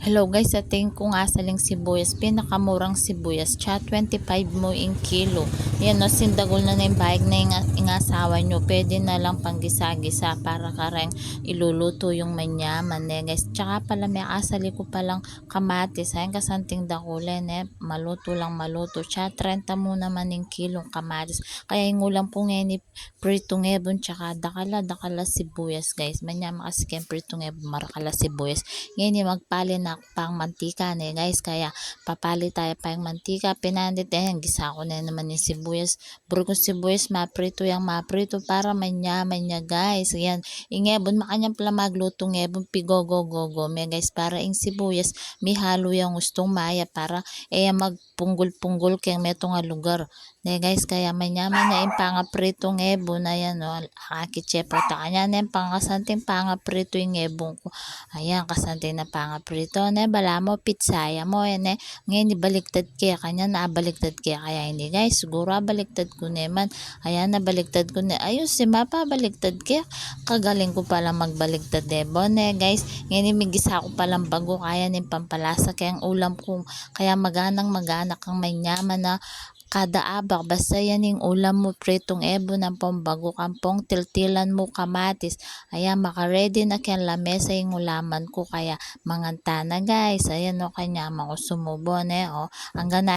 Hello guys, sa tingin ko nga saling sibuyas, pinakamurang sibuyas, tsa 25 mo in kilo. Yan no, sindagol na yung bayag na yung asawa nyo, pwede na lang panggisa-gisa para kareng iluluto yung manyaman eh guys. Tsaka pala may asali ko palang kamatis, ayun kasanting dakulen eh, maluto lang maluto, tsa 30 mo naman in kilong kamatis. Kaya yung ulam po ngayon ni pritong ebon, tsaka dakala sibuyas guys. Manyama kasi kaya pritong ebon, marakala sibuyas. Ngayon yung magpali na pang mantika na guys, kaya papali tayo pa yung mantika, pinandit gisa ko na naman yung sibuyas, burgos sibuyas, maprito yung maprito para manyaman niya guys. Yan, ingebon makanyang pala magluto ngebon pigogo may guys, para yung sibuyas may halo yung gustong maya para magpunggol-punggol kaya meto nga lugar na guys, kaya manyaman na yung pangaprito ngebon na yan no, akichepo ta kanya na yung pangasanting pangaprito yung ngebon ko. Ayan, kasante na pangaprito na bala mo pitsaya mo yan ngayon ibaliktad kaya kanya nabaliktad kaya hindi guys, siguro baliktad ko naman. Ayan, nabaliktad ko na ayos si mapa baliktad kaya kagaling ko pala magbaliktad debon guys. Ngayon imigisa ko palang bago kaya ng pampalasa kaya ang ulam ko kaya maganang kang manyaman na kada abak basta yan yung ulam mo pritong ebon ng pambago kampong tiltilan mo kamatis. Ayan, makaredy na kaya lamesa yung ulaman ko kaya manganta na guys. Ayan o, kanya mga sumubon ang gana